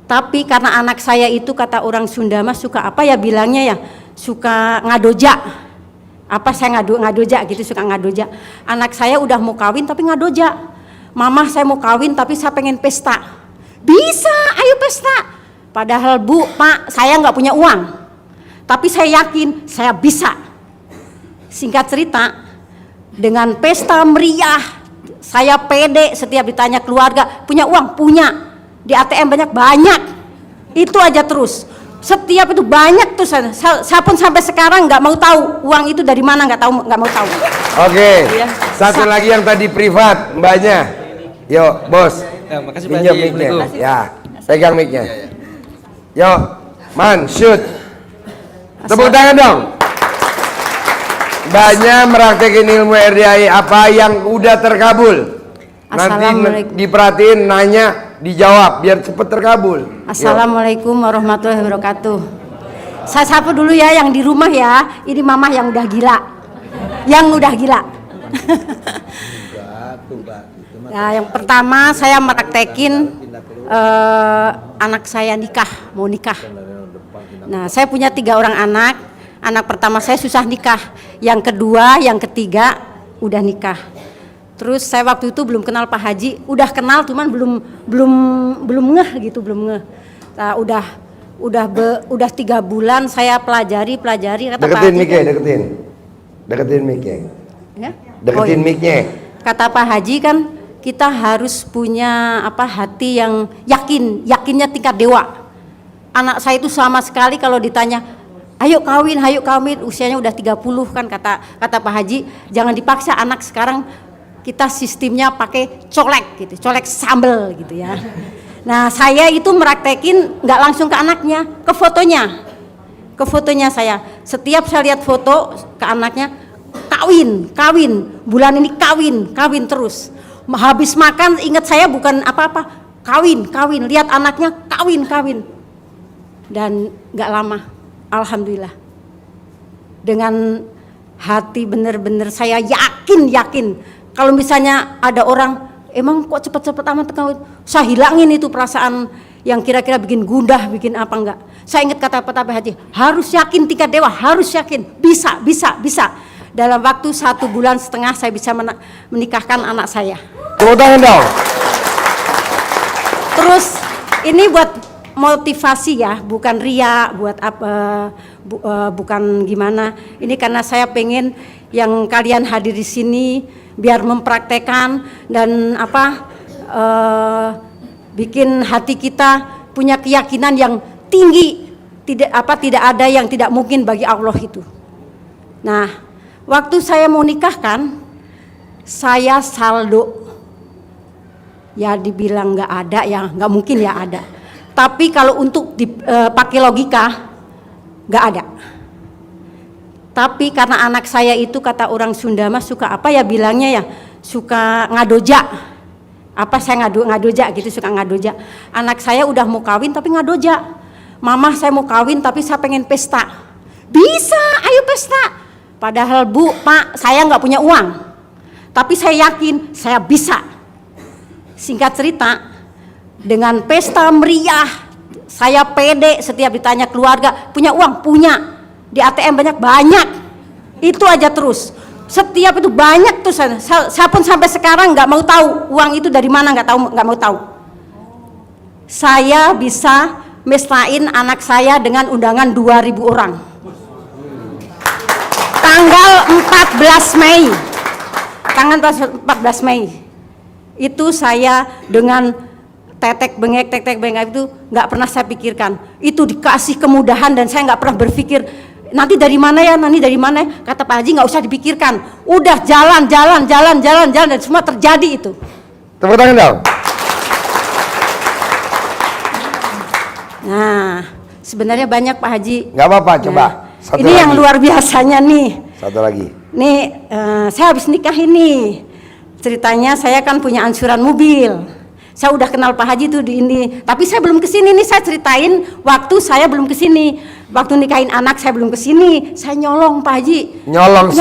Tapi karena anak saya itu kata orang Sunda mah suka apa ya bilangnya ya, suka ngadoja. Apa saya ngadoja gitu, suka ngadoja. Anak saya udah mau kawin tapi ngadoja. Mama saya mau kawin tapi saya pengen pesta. Bisa, ayo pesta. Padahal Bu, Pak, saya nggak punya uang. Tapi saya yakin saya bisa. Singkat cerita, dengan pesta meriah, saya pede setiap ditanya keluarga, punya uang? Punya. Di ATM banyak. Itu aja terus. Setiap itu banyak tuh saya pun sampai sekarang nggak mau tahu uang itu dari mana, nggak mau tahu. Oke. Satu lagi yang tadi privat, Mbaknya. Yuk, Bos. Ya, makasih Pak Pinjam Haji. mic-nya. Ya, pegang mic-nya. Yuk, Man, shoot. Tepuk tangan dong. Mbaknya meraktekin ilmu RDI apa yang udah terkabul. Nanti diperhatiin, nanya, dijawab biar cepet terkabul. Assalamualaikum warahmatullahi wabarakatuh. Saya sapa dulu ya yang di rumah ya. Ini mama yang udah gila. Yang udah gila. Nah, yang pertama saya meraktekin anak saya mau nikah. Nah, saya punya 3 orang anak. Anak pertama saya susah nikah. Yang kedua, yang ketiga udah nikah. Terus saya waktu itu belum kenal Pak Haji, udah kenal cuman belum ngeh gitu, belum ngeh. Nah, udah 3 bulan saya pelajari kata Pak Haji. Deketin mic-nya. Ya? Deketin mic-nya. Kata Pak Haji kan kita harus punya hati yang yakinnya tingkat dewa. Anak saya itu sama sekali kalau ditanya, ayo kawin, usianya udah 30 kan kata Pak Haji, jangan dipaksa anak sekarang. Kita sistemnya pakai colek sambel gitu ya. Nah, saya itu meraktekin nggak langsung ke anaknya, ke fotonya saya. Setiap saya lihat foto ke anaknya, kawin, bulan ini kawin terus. Habis makan ingat saya bukan apa-apa, kawin, lihat anaknya kawin. Dan nggak lama, alhamdulillah. Dengan hati bener-bener saya yakin. Kalau misalnya ada orang, emang kok cepet-cepet amat kawin, saya hilangin itu perasaan yang kira-kira bikin gundah, bikin apa enggak. Saya ingat kata Pak Haji, harus yakin tingkat dewa, harus yakin, bisa. Dalam waktu 1,5 bulan saya bisa menikahkan anak saya. Tepuk tangan dong. Terus ini buat motivasi ya, bukan ria, buat apa, bukan gimana. Ini karena saya pengen yang kalian hadir di sini biar mempraktekkan dan bikin hati kita punya keyakinan yang tinggi, tidak ada yang tidak mungkin bagi Allah itu. Nah, waktu saya mau nikahkan, saya saldo, ya dibilang nggak ada, ya nggak mungkin ya ada. Tapi kalau untuk dipakai logika, nggak ada. Tapi karena anak saya itu kata orang Sunda mah suka apa ya bilangnya ya, suka ngadoja. Apa saya ngadoja gitu, suka ngadoja. Anak saya udah mau kawin tapi ngadoja. Mama saya mau kawin tapi saya pengen pesta. Bisa, ayo pesta. Padahal Bu, Pak, saya nggak punya uang. Tapi saya yakin saya bisa. Singkat cerita, dengan pesta meriah, saya pede setiap ditanya keluarga, punya uang? Punya. Di ATM banyak. Itu aja terus. Setiap itu banyak tuh saya pun sampai sekarang nggak mau tahu uang itu dari mana, nggak mau tahu. Saya bisa mestain anak saya dengan undangan 2.000 orang. Tanggal 14 Mei. Itu saya dengan tetek bengek itu nggak pernah saya pikirkan. Itu dikasih kemudahan dan saya nggak pernah berpikir nanti dari mana ya. Kata Pak Haji nggak usah dipikirkan, udah jalan dan semua terjadi itu. Tepuk tangan dong. Nah, sebenarnya banyak Pak Haji. Nggak apa-apa, coba. Ini yang luar biasanya nih. Satu lagi. Nih, saya habis nikah ini. Ceritanya saya kan punya ansuran mobil. Saya udah kenal Pak Haji tuh di ini, tapi saya belum kesini nih. Saya ceritain waktu saya belum kesini, waktu nikahin anak saya belum kesini. Saya nyolong Pak Haji. Nyolong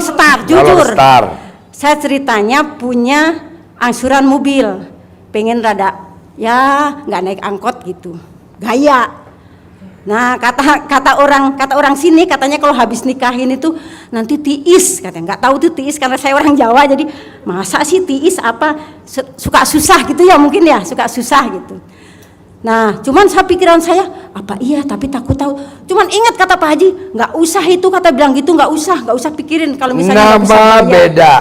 star, jujur. Saya ceritanya punya angsuran mobil, pengen rada ya nggak naik angkot gitu, gaya. Nah kata orang sini katanya kalau habis nikahin itu nanti tiis katanya, nggak tahu tuh tiis karena saya orang Jawa jadi masa sih tiis apa suka susah gitu ya mungkin ya suka susah gitu. Nah cuman pikiran saya apa iya tapi takut tahu. Cuman ingat kata Pak Haji nggak usah itu kata bilang gitu nggak usah pikirin kalau misalnya nggak bisa nama bayar. beda,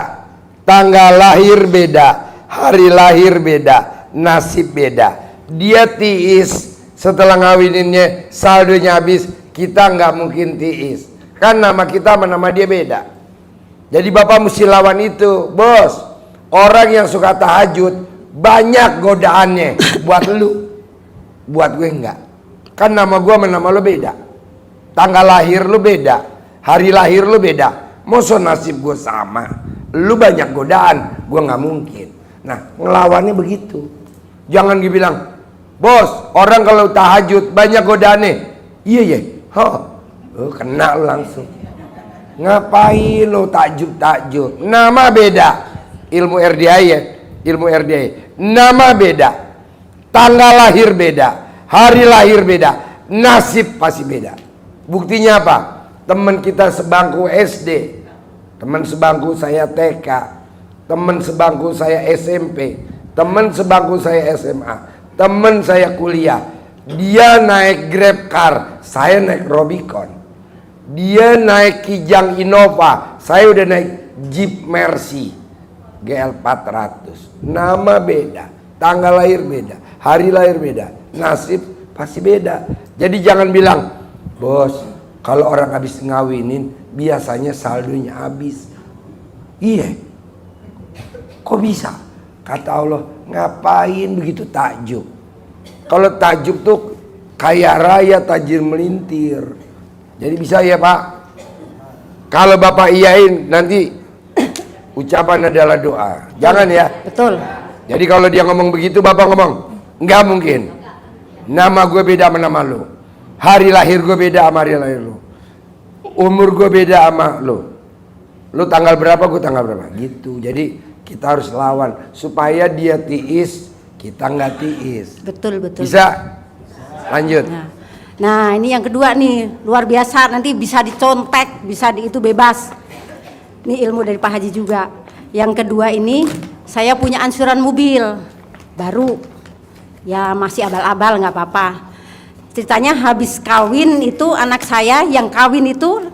tanggal lahir beda, hari lahir beda, nasib beda. Dia tiis setelah ngawininnya saldonya habis, kita nggak mungkin tiis kan nama kita sama nama dia beda. Jadi bapak mesti lawan itu bos. Orang yang suka tahajud banyak godaannya buat lu, buat gue enggak. Kan nama gue sama nama lu beda, tanggal lahir lu beda, hari lahir lu beda. Masa nasib gue sama, lu banyak godaan, gue nggak mungkin. Nah ngelawannya begitu. Jangan dibilang bos, orang kalau tahajud banyak godaannya. Iya ya, kena lu langsung. Ngapain lu takjub? Nama beda. Ilmu RDI ya, ilmu RDI. Nama beda, tanggal lahir beda, hari lahir beda, nasib pasti beda. Buktinya apa? Teman kita sebangku SD, teman sebangku saya TK, teman sebangku saya SMP, teman sebangku saya SMA, temen saya kuliah, dia naik Grab car, saya naik Robicon. Dia naik Kijang Innova, saya udah naik Jeep Mercy GL 400. Nama beda, tanggal lahir beda, hari lahir beda, nasib pasti beda. Jadi jangan bilang, bos, kalau orang habis ngawinin biasanya saldonya habis. Iya, kok bisa? Kata Allah, ngapain begitu takjub? Kalau takjub tuh kaya raya tajir melintir. Jadi bisa ya Pak? Kalau Bapak iyain nanti ucapan adalah doa. Jangan ya. Betul. Jadi kalau dia ngomong begitu Bapak ngomong, nggak mungkin. Nama gue beda sama nama lu. Hari lahir gue beda sama hari lahir lu. Umur gue beda sama lu. Lu tanggal berapa, gue tanggal berapa. Gitu. Jadi kita harus lawan supaya dia tiis, kita nggak tiis. Betul. Bisa? Lanjut. Nah ini yang kedua nih, luar biasa, nanti bisa dicontek, bisa itu bebas. Ini ilmu dari Pak Haji juga. Yang kedua ini, saya punya ansuran mobil baru. Ya masih abal-abal nggak apa-apa. Ceritanya habis kawin itu anak saya yang kawin itu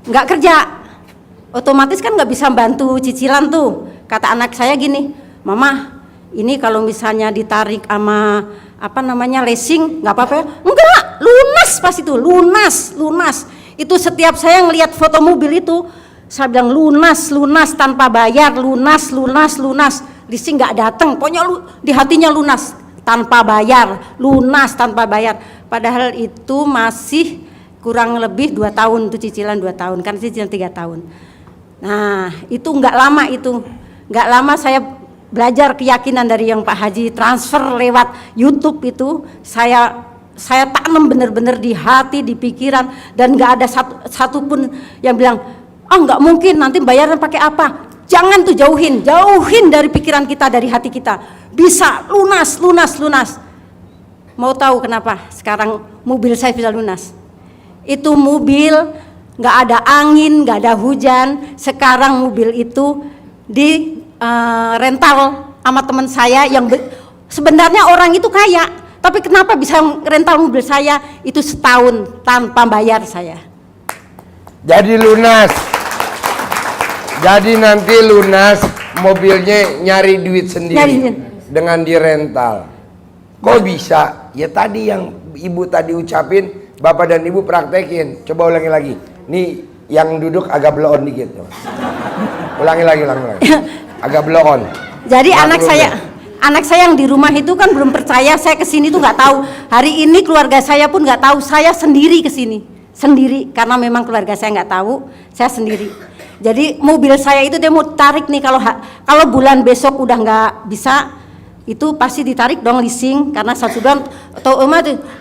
nggak kerja. Otomatis kan nggak bisa bantu cicilan tuh. Kata anak saya gini, Mama, ini kalau misalnya ditarik sama leasing nggak apa-apa ya? Enggak, lunas pas itu, lunas. Itu setiap saya ngelihat foto mobil itu, saya bilang lunas tanpa bayar, lunas. Leasing nggak datang, pokoknya di hatinya lunas tanpa bayar, Padahal itu masih kurang lebih 2 tahun tuh cicilan 2 tahun, kan cicilan 3 tahun. Nah itu nggak lama saya belajar keyakinan dari yang Pak Haji transfer lewat YouTube itu, saya tanam benar-benar di hati, di pikiran, dan nggak ada satu pun yang bilang, nggak mungkin nanti bayaran pakai apa. Jangan tuh jauhin dari pikiran kita, dari hati kita. Bisa lunas. Mau tahu kenapa sekarang mobil saya bisa lunas? Itu mobil nggak ada angin, nggak ada hujan. Sekarang mobil itu di rental sama teman saya yang sebenarnya orang itu kaya, tapi kenapa bisa rental mobil saya itu setahun tanpa bayar saya. Jadi lunas. Jadi nanti lunas, mobilnya nyari duit sendiri dengan dirental. Kok bisa? Ya tadi yang ibu tadi ucapin, bapak dan ibu praktekin. Coba ulangi lagi. Nih yang duduk agak blow on dikit. Ulangi lagi. Agak blow on. Jadi anak saya yang di rumah itu kan belum percaya saya kesini tuh nggak tahu. Hari ini keluarga saya pun nggak tahu, saya sendiri kesini, karena memang keluarga saya nggak tahu, saya sendiri. Jadi mobil saya itu dia mau tarik nih, kalau bulan besok udah nggak bisa, itu pasti ditarik dong leasing, karena satu bulan atau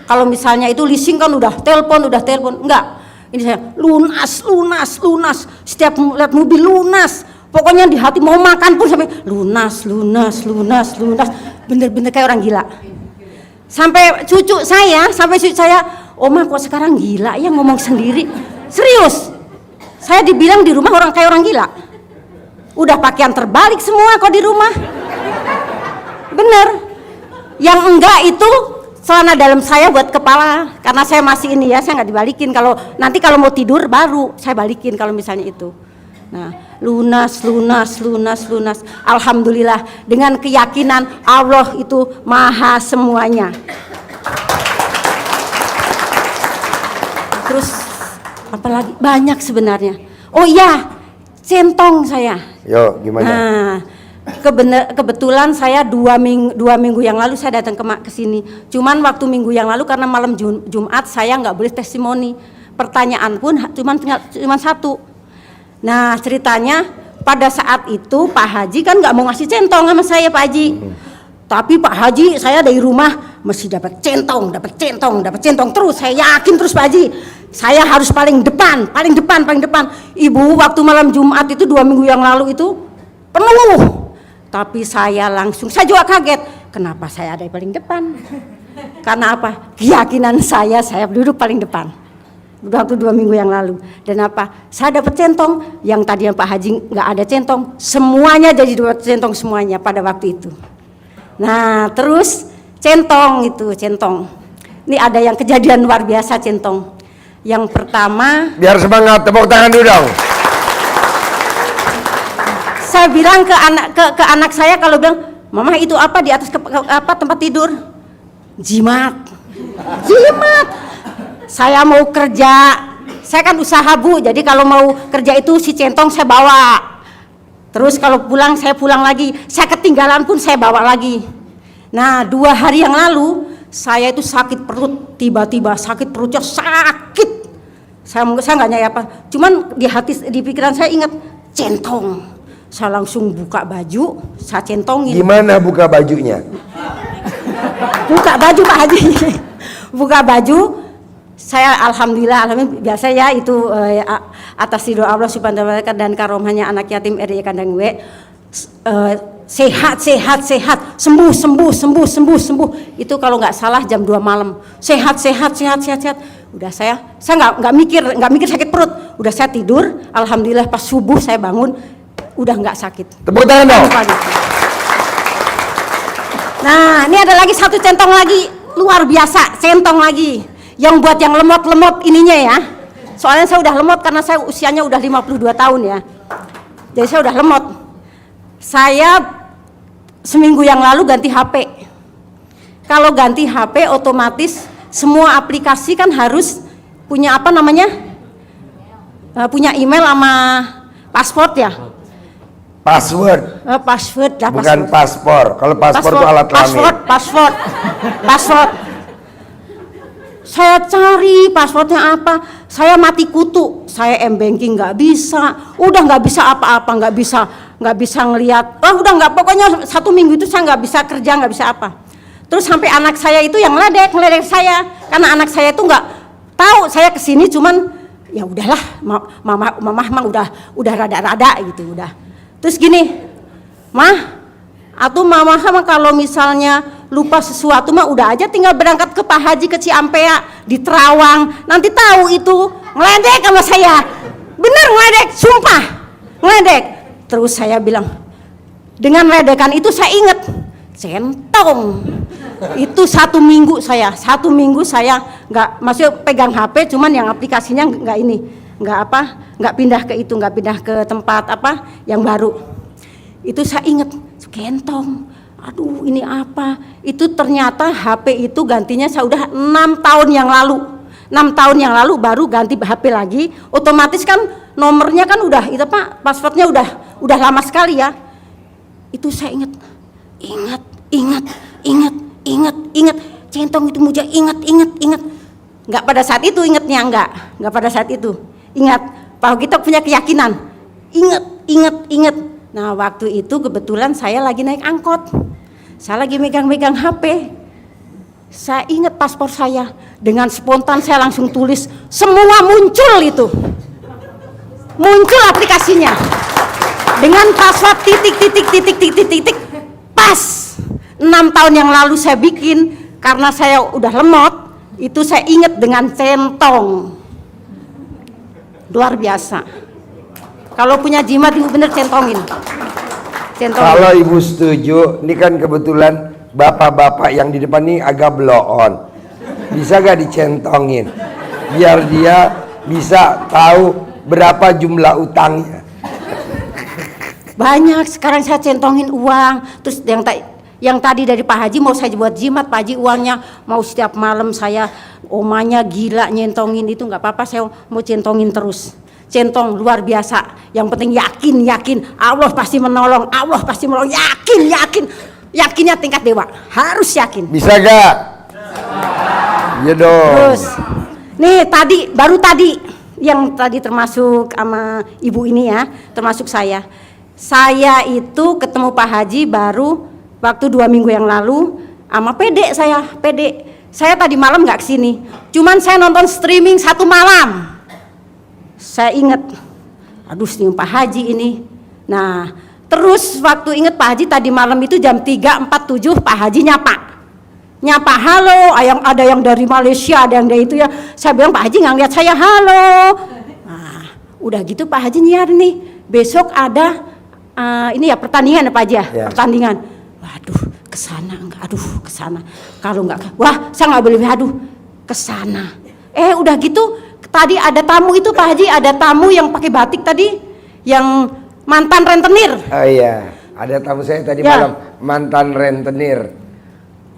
kalau misalnya itu leasing kan udah telepon, enggak. Ini saya lunas. Setiap lihat mobil lunas. Pokoknya di hati mau makan pun sampai lunas. Bener-bener kayak orang gila. Sampai cucu saya, Oma kok sekarang gila ya ngomong sendiri. Serius. Saya dibilang di rumah kayak orang gila. Udah pakaian terbalik semua kok di rumah. Bener. Yang enggak itu celana dalam saya buat kepala, karena saya masih ini ya, saya nggak dibalikin. Nanti kalau mau tidur baru saya balikin kalau misalnya itu. Nah, lunas. Alhamdulillah dengan keyakinan Allah itu maha semuanya. Terus apalagi banyak sebenarnya. Oh iya, centong saya. Yo, gimana? Nah, kebetulan saya dua minggu yang lalu saya datang ke sini. Cuman waktu minggu yang lalu karena malam Jumat saya nggak boleh testimoni. Pertanyaan pun cuman satu. Nah ceritanya pada saat itu Pak Haji kan nggak mau ngasih centong sama saya Pak Haji. Tapi Pak Haji saya dari rumah mesti dapat centong terus. Saya yakin terus Pak Haji. Saya harus paling depan. Ibu waktu malam Jumat itu 2 minggu yang lalu itu penuh. Tapi saya juga kaget. Kenapa saya ada di paling depan? Karena apa? Keyakinan saya duduk paling depan. Waktu 2 minggu yang lalu. Dan apa? Saya dapat centong. Yang tadinya Pak Haji nggak ada centong. Semuanya jadi dapat centong semuanya pada waktu itu. Nah terus centong. Ini ada yang kejadian luar biasa centong. Yang pertama. Biar semangat, tepuk tangan dulu dong. Saya bilang ke anak saya kalau bilang, Mama itu apa di atas tempat tidur? Jimat. Saya mau kerja, saya kan usaha Bu, jadi kalau mau kerja itu si centong saya bawa. Terus kalau pulang saya pulang lagi, saya ketinggalan pun saya bawa lagi. Nah 2 hari yang lalu saya itu sakit perut, tiba-tiba sakit perutnya sakit. Saya nggak nyari apa, cuman di pikiran saya ingat centong. Saya langsung buka baju, saya centongin. Gimana buka bajunya? Buka baju Pak Haji. Buka baju, saya alhamdulillah biasa ya itu atas ridho Allah Subhanahu wa taala dan karomahnya anak yatim RI Kandang W. Sehat, sembuh. Itu kalau nggak salah jam 2 malam. Sehat. Udah saya nggak mikir sakit perut. Udah saya tidur, alhamdulillah pas subuh saya bangun. Udah nggak sakit. Tepuk tangan dong. Nah ini ada lagi satu centong lagi luar biasa, centong lagi yang buat yang lemot ininya ya. Soalnya saya udah lemot karena saya usianya udah 52 tahun ya. Jadi saya udah lemot. Saya seminggu yang lalu ganti HP. Kalau ganti HP otomatis semua aplikasi kan harus punya apa namanya? Punya email sama password ya. Password. Password dah. Bukan paspor. Kalau paspor itu alat kelamin. Password. Saya cari passwordnya apa. Saya mati kutu. Saya m-banking nggak bisa. Udah nggak bisa apa-apa. Nggak bisa ngelihat. Udah nggak. Pokoknya 1 minggu itu saya nggak bisa kerja, nggak bisa apa. Terus sampai anak saya itu yang ngeledek saya. Karena anak saya itu nggak tahu saya kesini. Cuman ya udahlah. Mama udah rada-rada gitu udah. Terus gini, Mah, atau Mama kalau misalnya lupa sesuatu mah udah aja tinggal berangkat ke Pak Haji ke Ciampea di Terawang, nanti tahu itu. Ngeledek sama saya, bener ngeledek, sumpah ngeledek. Terus saya bilang, dengan ledekan itu saya inget centong. Itu 1 minggu saya nggak masih pegang HP, cuman yang aplikasinya nggak pindah ke itu, nggak pindah ke tempat apa yang baru. Itu saya inget centong. Aduh ini apa? Itu ternyata HP itu gantinya saya udah 6 tahun yang lalu. 6 tahun yang lalu baru ganti HP lagi. Otomatis kan nomornya kan udah itu Pak, passwordnya udah lama sekali ya. Itu saya inget. Centong itu muja ingat. Nggak pada saat itu ingetnya, nggak pada saat itu. Ingat, bahwa kita punya keyakinan. Ingat. Nah, waktu itu kebetulan saya lagi naik angkot. Saya lagi megang-megang HP. Saya ingat paspor saya. Dengan spontan saya langsung tulis, semua muncul itu. Muncul aplikasinya. dengan password titik. Pas 6 tahun yang lalu saya bikin, karena saya udah lemot, itu saya ingat dengan centong. Luar biasa. Kalau punya jimat ibu bener centongin. Kalau ibu setuju, ini kan kebetulan bapak-bapak yang di depan ini agak blow on. Bisa gak dicentongin? Biar dia bisa tahu berapa jumlah utangnya. Banyak, sekarang saya centongin uang. Terus yang tadi dari Pak Haji mau saya buat jimat, Pak Haji uangnya mau setiap malam saya, omanya gila nyentongin itu nggak apa-apa, saya mau centongin terus. Centong luar biasa. Yang penting yakin, Allah pasti menolong, yakin. Yakinnya tingkat dewa, harus yakin. Bisa gak? Iya dong. Terus, nih baru tadi, yang tadi termasuk sama ibu ini ya, termasuk saya. Saya itu ketemu Pak Haji baru waktu 2 minggu yang lalu sama pede. Saya tadi malam nggak kesini, cuman saya nonton streaming 1 malam. Saya inget, aduh streaming Pak Haji ini. Nah, terus waktu inget Pak Haji tadi malam itu jam 3.47 Pak Haji nyapa halo, ada yang dari Malaysia, ada yang dari itu ya. Saya bilang Pak Haji nggak lihat saya, halo. Nah, udah gitu Pak Haji nyiar nih, besok ada ini ya pertandingan ya Pak Haji ya, pertandingan. Waduh, kesana enggak, kesana. Kalau enggak, wah saya nggak boleh, kesana. Udah gitu tadi ada tamu itu Pak Haji, ada tamu yang pakai batik tadi, yang mantan rentenir. Oh iya, ada tamu saya tadi malam, mantan rentenir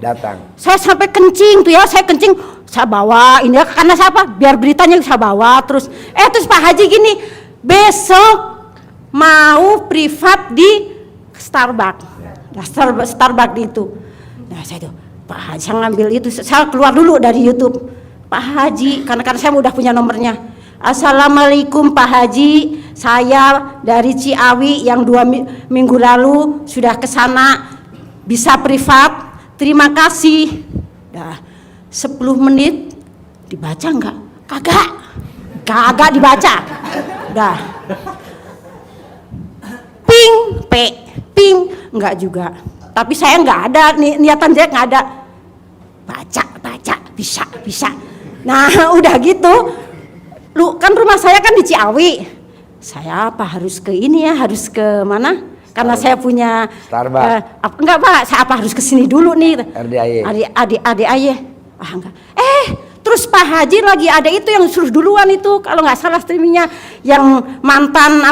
datang. Saya sampai kencing tuh ya, saya bawa ini ya, karena siapa? Biar beritanya saya bawa terus. Terus Pak Haji gini, besok mau privat di Starbucks. Nah, Starbucks itu. Nah, saya tuh Pak Haji saya ngambil itu, saya keluar dulu dari YouTube. Pak Haji, karena saya udah punya nomornya. Assalamualaikum Pak Haji, saya dari Ciawi yang 2 minggu lalu sudah ke sana, bisa privat. Terima kasih. Dah 10 menit dibaca enggak? Kagak dibaca. Dah. Ping enggak juga. Tapi saya enggak ada niatan jelek, enggak ada. Baca bisa. Nah, udah gitu. Lu kan rumah saya kan di Ciawi. Saya harus ke ini ya, harus ke mana? Karena saya punya Starbucks. Enggak Pak, saya harus ke sini dulu nih. RDAY. Enggak. Terus Pak Haji lagi ada itu yang suruh duluan itu, kalau nggak salah streamingnya, yang mantan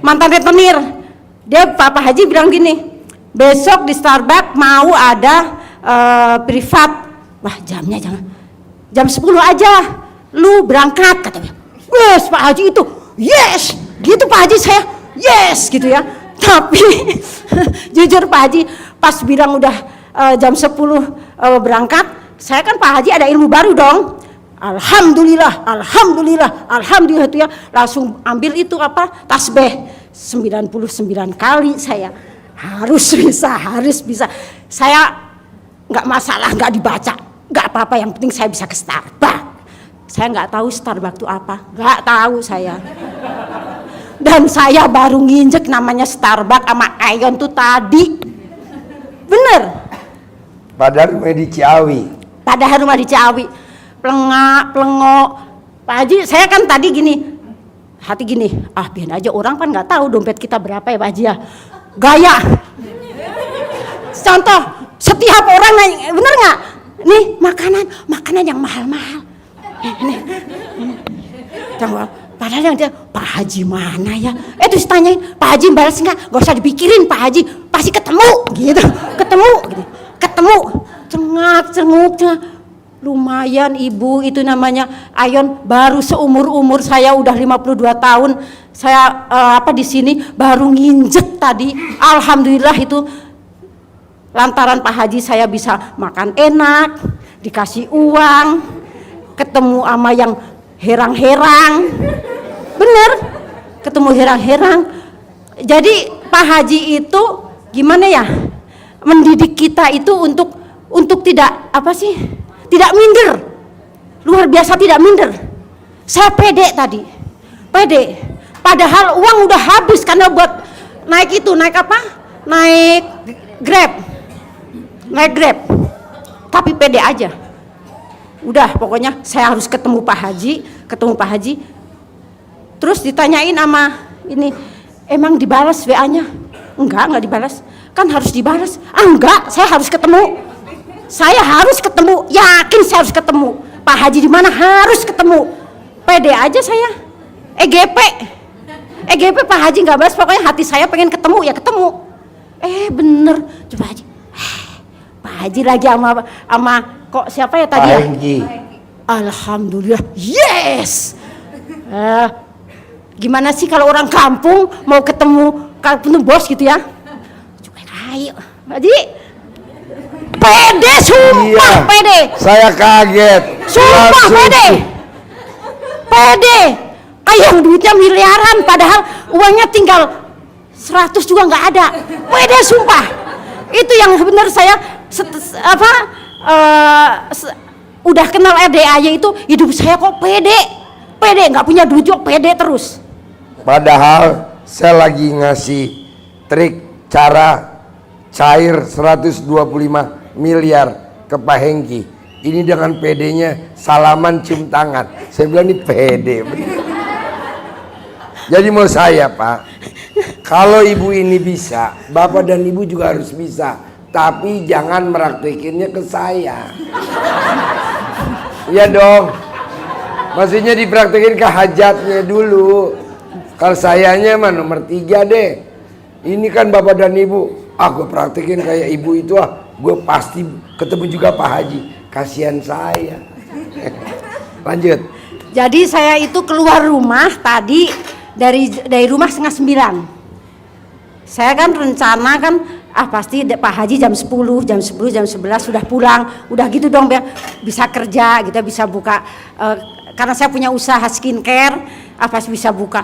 rentenir. Dia Pak Haji bilang gini, besok di Starbucks mau ada privat. Wah, jamnya jangan. Jam 10 aja. Lu berangkat katanya. Yes, Pak Haji itu. Yes. Gitu Pak Haji saya. Yes, gitu ya. Tapi jujur Pak Haji pas bilang udah jam 10 berangkat, saya kan Pak Haji ada ilmu baru dong. Alhamdulillah itu ya. Langsung ambil itu tasbih 99 kali saya. Harus bisa. Saya nggak masalah, nggak dibaca, nggak apa-apa, yang penting saya bisa ke Starbucks. Saya nggak tahu Starbucks itu apa, nggak tahu saya. Dan saya baru nginjek namanya Starbucks sama Aeon tuh tadi. Bener. Padahal rumah di Ciawi. Plengok. Pak Haji, saya kan tadi gini, hati gini, biar aja orang kan nggak tahu dompet kita berapa ya Pak Haji ya. Gaya. Contoh, setiap orang nanya, bener nggak? Nih makanan yang mahal-mahal. Nih. Padahal yang dia, Pak Haji mana ya? Terus tanyain, Pak Haji balas nggak? Gak usah dipikirin Pak Haji, pasti ketemu gitu. Ketemu. Cengak. Lumayan ibu, itu namanya Aeon, baru seumur saya udah 52 tahun. Saya di sini baru nginjek tadi. Alhamdulillah itu. Lantaran Pak Haji saya bisa makan enak, dikasih uang, ketemu sama yang herang-herang. Bener, ketemu herang-herang. Jadi Pak Haji itu gimana ya, mendidik kita itu untuk tidak tidak minder. Luar biasa tidak minder. Saya pede tadi, Padahal uang udah habis karena buat naik apa? Naik Grab. Tapi pede aja. Udah pokoknya saya harus ketemu Pak Haji. Terus ditanyain sama ini, emang dibalas WA-nya? Enggak dibalas. Kan harus dibalas. Enggak, saya harus ketemu. Yakin saya harus ketemu. Pak Haji di mana? Harus ketemu. Pede aja saya. EGP Pak Haji nggak balas, pokoknya hati saya pengen ketemu ya ketemu. Bener coba Haji. Pak Haji lagi sama kok siapa ya tadi? Pak Hengki. Alhamdulillah, yes. Gimana sih kalau orang kampung mau ketemu bos gitu ya? Coba ayo Haji. Pede, sumpah Iya, pede. Saya kaget. Sumpah pede. Kayak duitnya miliaran padahal uangnya tinggal 100 juga nggak ada. Pede sumpah. Itu yang benar saya udah kenal RDAY itu hidup saya kok pede nggak punya duit juga pede terus. Padahal saya lagi ngasih trik cara cair 125 miliar ke Pak Hengki. Ini dengan pedenya salaman cium tangan. Saya bilang ini pede. Jadi mau saya Pak, kalau ibu ini bisa, bapak dan ibu juga harus bisa. Tapi jangan meraktekinnya ke saya. Iya dong. Maksudnya dipraktekin ke hajatnya dulu. Kalau sayanya mah nomor 3 deh. Ini kan bapak dan ibu. Gue praktekin kayak ibu itu gue pasti ketemu juga Pak Haji. Kasihan saya. Lanjut. Jadi saya itu keluar rumah tadi dari rumah 8:30. Saya kan rencana kan pasti Pak Haji jam 10, jam 11 sudah pulang. Udah gitu dong biar bisa kerja, kita bisa buka karena saya punya usaha skincare, pasti bisa buka.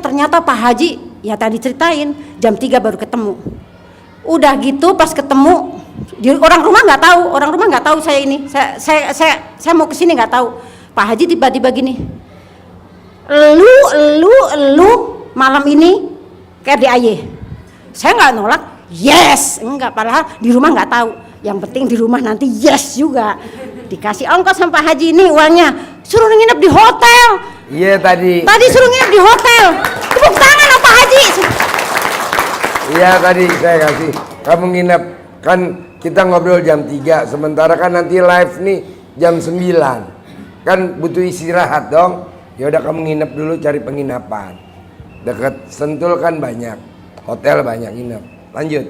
Ternyata Pak Haji ya tadi ceritain jam 3 baru ketemu. Udah gitu pas ketemu orang rumah nggak tahu saya ini. Saya mau kesini nggak tahu. Pak Haji tiba-tiba gini. Lu malam ini ke RDAY. Saya nggak nolak, yes, enggak, padahal di rumah nggak tahu. Yang penting di rumah nanti yes juga. Dikasih ongkos sama Pak Haji, ini uangnya. Suruh nginep di hotel. Iya tadi Suruh nginep di hotel. Tepuk tangan sama Pak Haji. Iya tadi saya kasih. Kamu nginep, kan kita ngobrol jam 3, sementara kan nanti live nih jam 9. Kan butuh istirahat dong. Ya udah kamu nginep dulu, cari penginapan. Dekat Sentul kan banyak. Hotel banyak nginep. Lanjut.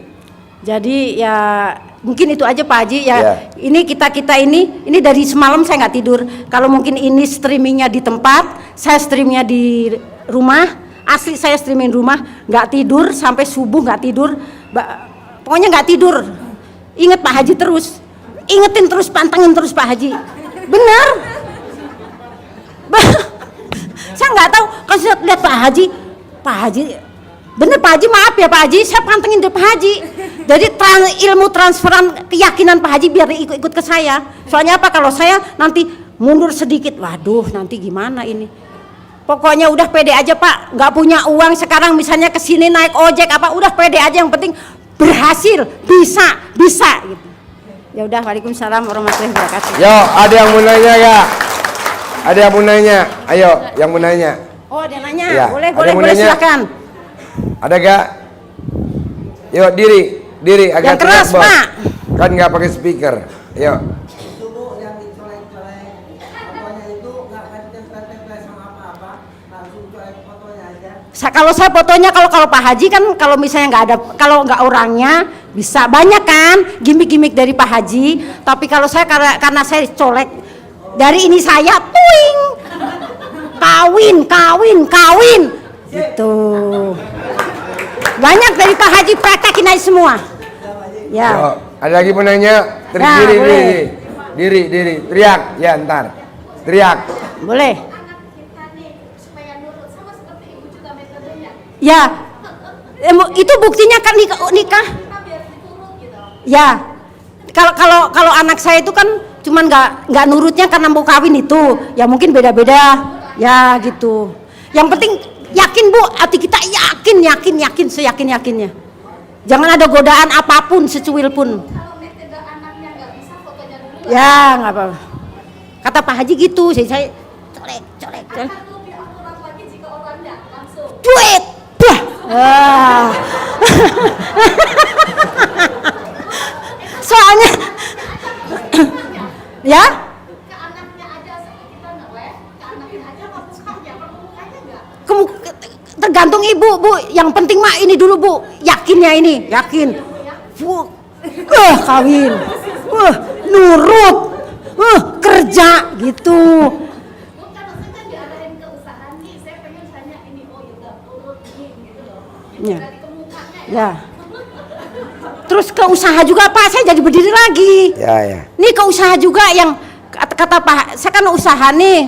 Jadi ya mungkin itu aja Pak Haji ya. Yeah. Ini kita ini dari semalam saya nggak tidur. Kalau mungkin ini streamingnya di tempat, saya streamingnya di rumah. Asli saya streaming rumah, nggak tidur sampai subuh, nggak tidur. Pokoknya nggak tidur. Ingat Pak Haji terus, ingetin terus, pantengin terus Pak Haji. Bener. Saya nggak tahu kalau saya lihat Pak Haji. Bener Pak Haji, maaf ya Pak Haji, saya pantengin dari Pak Haji. Jadi ilmu transferan keyakinan Pak Haji biar ikut ke saya. Soalnya apa, kalau saya nanti mundur sedikit, waduh nanti gimana ini. Pokoknya udah pede aja Pak, nggak punya uang sekarang misalnya kesini naik ojek udah pede aja, yang penting berhasil, bisa gitu. Ya udah, waalaikumsalam warahmatullahi wabarakatuh. Yo, ada yang mau nanya gak? Ada yang mau nanya? Ayo, yang mau nanya. Oh, ada nanya? Ya, Boleh silakan. Ada gak? Yuk diri agak yang keras Bos. Pak. Kan nggak pakai speaker. Yuk. Itu Bu yang dicolek-colek fotonya itu nggak tempel-tempel sama apa-apa, langsung colek fotonya aja. Kalau saya fotonya kalau Pak Haji kan kalau misalnya nggak ada, kalau nggak orangnya bisa banyak kan gimmick-gimmick dari Pak Haji. Tapi kalau saya karena saya colek dari ini saya puing kawin gitu. Banyak dari Pak Haji, praktekin aja semua. Ya. Yuk, ada lagi mau nanya? Nah, Diri, teriak. Ya ntar, teriak. Boleh. Supaya nurut sama seperti ibu juga metodenya. Ya. Itu buktinya kan nikah. Kita biar diturut gitu. Ya. Kalau anak saya itu kan cuman nggak nurutnya karena mau kawin itu. Ya mungkin beda-beda. Ya gitu. Yang penting Yakin Bu, hati kita yakin seyakin-yakinnya. Jangan ada godaan apapun secuil pun. Kalau mencegah anaknya nggak bisa fotonya dulu. Ya nggak apa-apa. Kata Pak Haji gitu, saya colek. Akan lebih akurat lagi jika orangnya langsung. Duit, bah. Wah. Soalnya, ya. Ke anaknya aja kita nggak boleh. Ke anaknya aja apa mukanya? Apa mukanya nggak? Tergantung ibu, Bu. Yang penting mah ini dulu, Bu. Yakinnya ini, yakin. Bu, kawin. Nurut. Kerja gitu. Bukan maksudnya kan diarahin ke usaha nih. Saya pengen tanya ini, oh ya udah turut nih gitu loh. Ya. Dari ke mukanya ya. Ya. Terus ke usaha juga Pak, saya jadi berdiri lagi. Ya. Nih ke usaha juga yang kata Pak, saya kan usaha nih.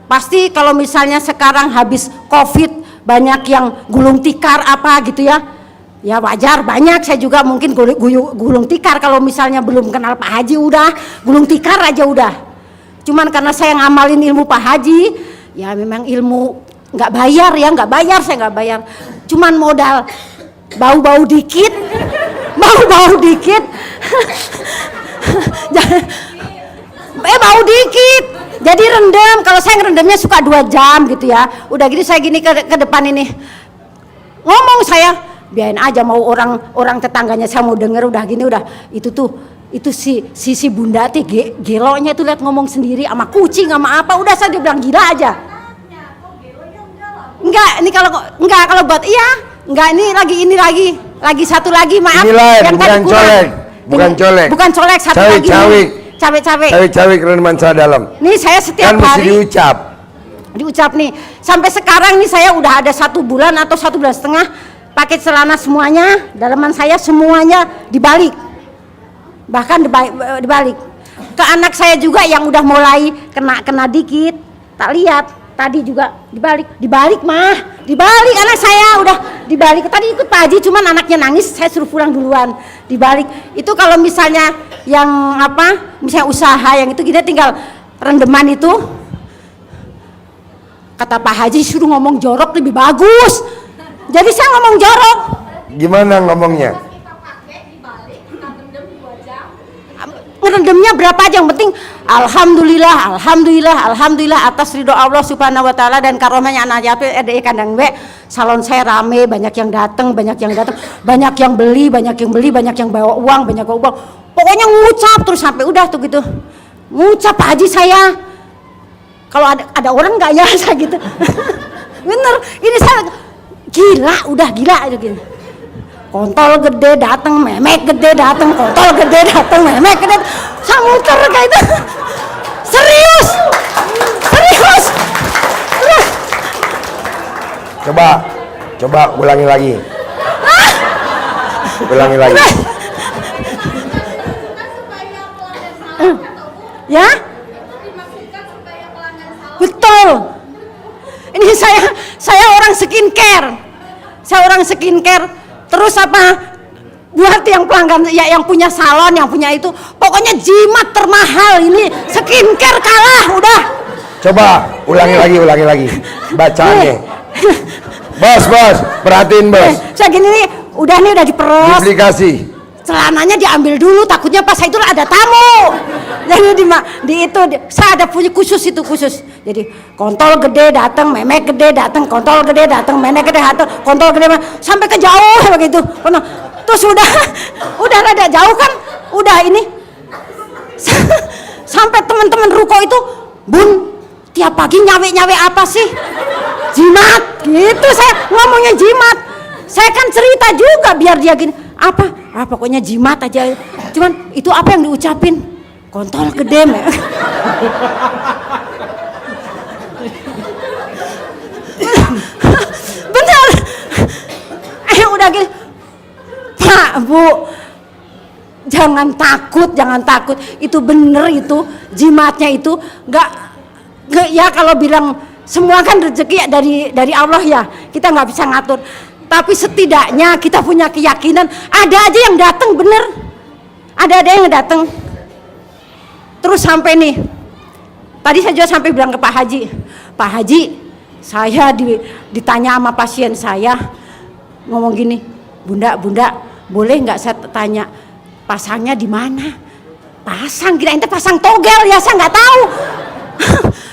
Pasti kalau misalnya sekarang habis Covid banyak yang gulung tikar apa gitu ya. Ya wajar, banyak. Saya juga mungkin gulung tikar kalau misalnya belum kenal Pak Haji udah gulung tikar aja udah. Cuman karena saya ngamalin ilmu Pak Haji, ya memang ilmu nggak bayar ya, saya nggak bayar. Cuman modal bau-bau dikit. Bau dikit. Jadi rendam, kalau saya ngerendamnya suka 2 jam gitu ya. Udah gitu saya gini ke depan ini. Ngomong saya, biarin aja mau orang tetangganya saya mau denger udah gini udah. Itu si Bunda teh gelonya itu lihat ngomong sendiri sama kucing sama apa. Udah saya bilang gila aja. Enggak kalau buat iya. Enggak ini lagi satu lagi maaf. Ini lain, yang bukan tadi kurang. colek. Bukan colek. Satu lagi. Cabe-cabe. Cawe-cawe keren mansa dalam. Nih saya setiap Kan mesti hari diucap nih. Sampai sekarang nih saya udah ada 1 bulan atau 1,5 bulan pakai celana semuanya, dalaman saya semuanya dibalik. Bahkan dibalik. Ke anak saya juga yang udah mulai kena dikit. Tak lihat tadi juga dibalik anak saya udah dibalik. Tadi ikut Pak Haji cuman anaknya nangis, saya suruh pulang duluan. Dibalik. Itu kalau misalnya yang misalnya usaha yang itu kita tinggal rendeman itu. Kata Pak Haji suruh ngomong jorok lebih bagus. Jadi saya ngomong jorok. Gimana ngomongnya? Kita pakai dibalik, kita rendam 2 jam. Ngerendamnya berapa aja yang penting alhamdulillah atas ridho Allah Subhanahu wa taala dan karomahnya anak yatim kandang we. Salon saya rame, banyak yang datang, banyak yang beli, banyak yang bawa uang. Pokoknya ngucap terus sampai udah tuh gitu. Ngucap Pak Haji saya. Kalau ada orang enggak ya saya gitu. Bener, ini saya udah gila aja gini. Kontol gede datang, memek gede datang, kontol gede datang, memek gede. Saya muter kayak itu. Serius. Coba ulangi lagi. Supaya pelanggan salah atau Bu? Ya? Itu dimaksudkan supaya pelanggan salah. Betul. Ini saya orang skincare. Terus buat yang pelanggan ya yang punya salon, yang punya itu, pokoknya jimat termahal ini skincare kalah udah. Coba ulangi lagi bacaannya. Bos, perhatiin bos. Saya gini nih, udah diperes. Duplikasi. Celananya diambil dulu, takutnya pas itu ada tamu. Jadi saya ada punya khusus. Jadi kontol gede datang, memek gede datang, kontol gede datang, memek gede datang, kontol gede sampai ke jauh begitu. Terus udah rada jauh kan, udah ini sampai teman-teman ruko itu, Bun, tiap pagi nyawe apa sih? Jimat, gitu saya ngomongnya jimat. Saya kan cerita juga biar dia gini, pokoknya jimat aja. Cuman itu apa yang diucapin? Kontol gede, bener. Udah gini, Pak, Bu, jangan takut. Itu bener itu jimatnya itu nggak ya kalau bilang semua kan rezeki ya dari Allah ya. Kita nggak bisa ngatur. Tapi setidaknya kita punya keyakinan ada aja yang datang bener. Ada yang datang. Terus sampai nih. Tadi saya juga sampai bilang ke Pak Haji, Saya ditanya sama pasien saya, ngomong gini, Bunda, boleh nggak saya tanya pasangnya di mana? Pasang, kira ente pasang togel ya, saya nggak tahu.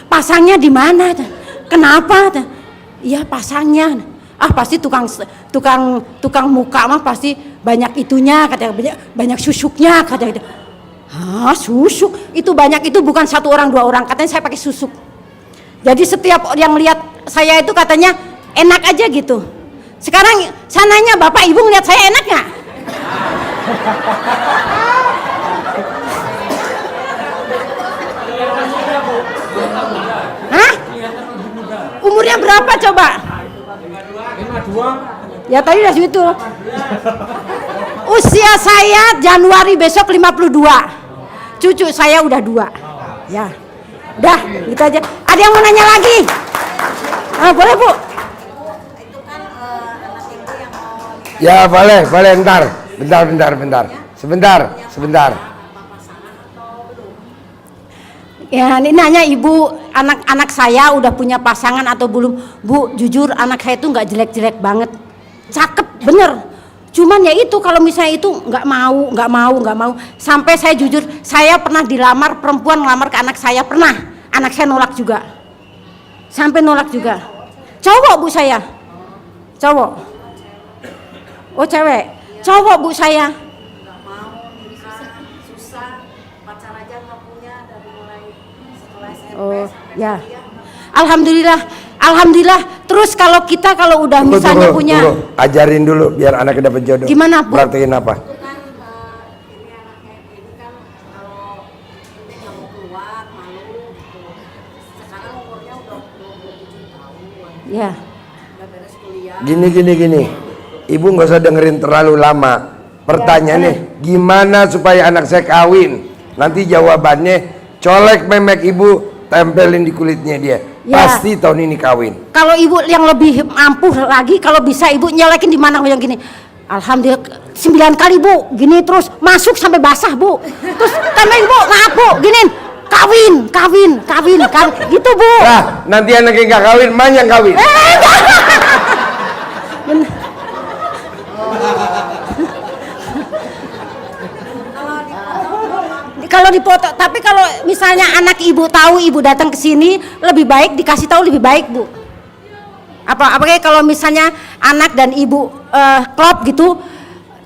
Pasangnya di mana? Kenapa? Iya pasangnya. Ah pasti tukang muka mah pasti banyak itunya, katanya banyak susuknya, katanya. Ah susuk itu banyak, itu bukan 1 orang 2 orang, katanya saya pakai susuk. Jadi setiap yang lihat saya itu katanya enak aja gitu. Sekarang saya nanya, Bapak Ibu ngeliat saya enak nggak? Hah? Umurnya berapa coba? 52. Ya tadi udah segitu. Usia saya Januari besok 52. Cucu saya udah 2. Ya. Udah, gitu aja. Ada yang mau nanya lagi? Boleh, Bu? Ya boleh, ntar. Bentar. Sebentar. Ya, ini nanya Ibu, anak saya udah punya pasangan atau belum? Bu, jujur anak saya itu nggak jelek-jelek banget, cakep bener. Cuman ya itu kalau misalnya itu nggak mau. Sampai saya jujur, saya pernah dilamar, perempuan ngelamar ke anak saya, pernah. Anak saya nolak juga. Sampai nolak juga. Cowok Bu saya. Cowok. Oh cewek. Cowok Bu saya. Oh ya, alhamdulillah. Terus kalau kita udah misalnya punya, ajarin dulu biar anaknya dapat jodoh. Gimana Bu? Praktekin apa? Ya. Gini. Ibu nggak usah dengerin terlalu lama. Pertanyaannya, gimana supaya anak saya kawin? Nanti jawabannya, colek memek ibu, tempelin di kulitnya dia. Ya. Pasti tahun ini kawin. Kalau ibu yang lebih mampu lagi, kalau bisa ibu nyelekin di mana yang gini. Alhamdulillah 9 kali Bu, gini terus masuk sampai basah Bu. Terus tambahin Bu, maaf Bu, giniin. Kawin, gitu Bu. Nah, nanti anaknya nggak kawin, emak yang kawin. Kalau dipoto, tapi kalau misalnya anak ibu tahu ibu datang ke sini, lebih baik dikasih tahu lebih baik Bu. Apalagi kalau misalnya anak dan ibu klop gitu,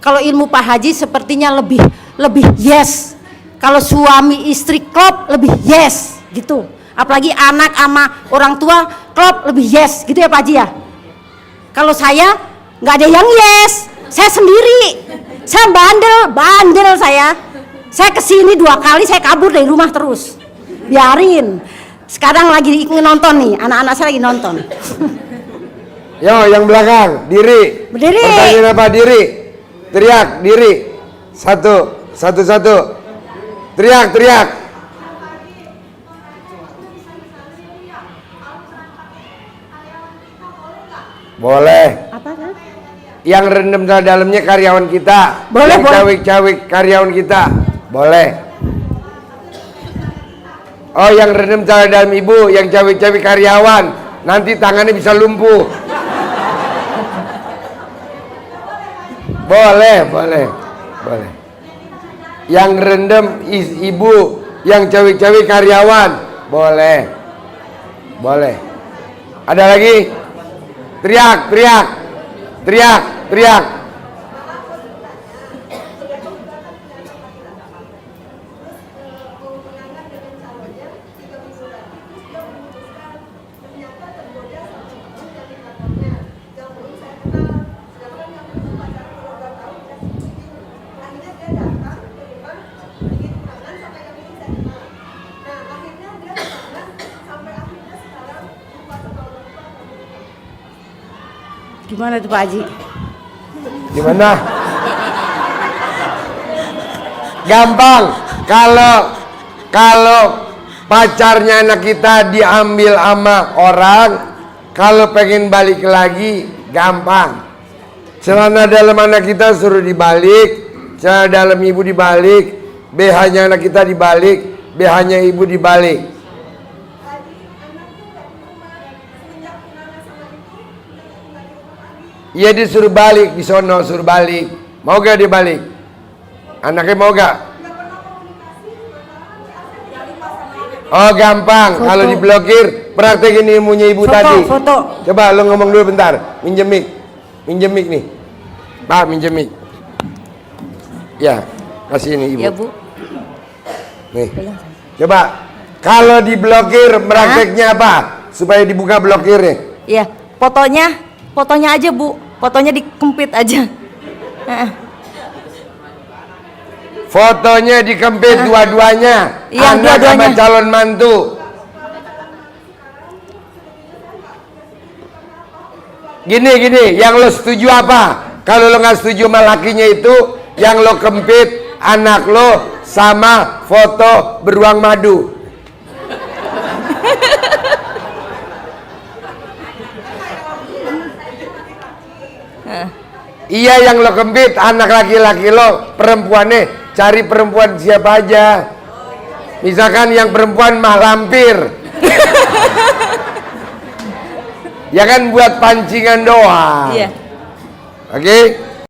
kalau ilmu Pak Haji sepertinya lebih yes. Kalau suami istri klop lebih yes gitu. Apalagi anak sama orang tua klop lebih yes gitu ya Pak Haji ya. Kalau saya nggak ada yang yes, saya sendiri, saya bandel saya. Saya kesini 2 kali, saya kabur dari rumah terus. Biarin. Sekarang lagi nonton nih, anak-anak saya lagi nonton. Yo, yang belakang, diri. Berdiri. Pertanyaan apa? Diri. Teriak, diri. Satu. Teriak. Boleh. Apa kan? Yang rendam dalamnya karyawan kita. Boleh, yang cawik-cawik karyawan kita. Boleh. Oh, yang rendam dalam ibu, yang cawik-cawik karyawan. Nanti tangannya bisa lumpuh. Boleh. Yang rendam ibu, yang cawik-cawik karyawan. Boleh. Ada lagi? Teriak. Gimana tuh Pak Haji? Gimana? Gampang. Kalau pacarnya anak kita diambil sama orang, kalau pengen balik lagi gampang. Celana dalam anak kita suruh dibalik, celana dalam ibu dibalik, BH-nya anak kita dibalik, BH-nya ibu dibalik. Iya disuruh balik di sono, suruh balik. Mau gak dia balik? Anaknya mau gak? Oh gampang, Foto. kalau diblokir praktekin ilmunya ibu Foto, tadi. foto. Coba lo ngomong dulu bentar, minjem mic nih. Pak minjem mic. Ya, kasih ini ibu. Ya Bu. Nih, coba kalau diblokir prakteknya apa? Supaya dibuka blokirnya. Iya, fotonya aja Bu. Fotonya dikempit aja. Heeh. Fotonya dikempit dua-duanya. Iya, Anak sama dua-duanya. calon mantu. Gini, yang lo setuju apa? Kalau lo nggak setuju sama lakinya itu, yang lo kempit anak lo sama foto beruang madu. Iya yang lo kempit anak laki-laki lo, perempuannya cari perempuan siapa aja. Misalkan yang perempuan mah lampir. Ya kan buat pancingan doang. Iya. Oke?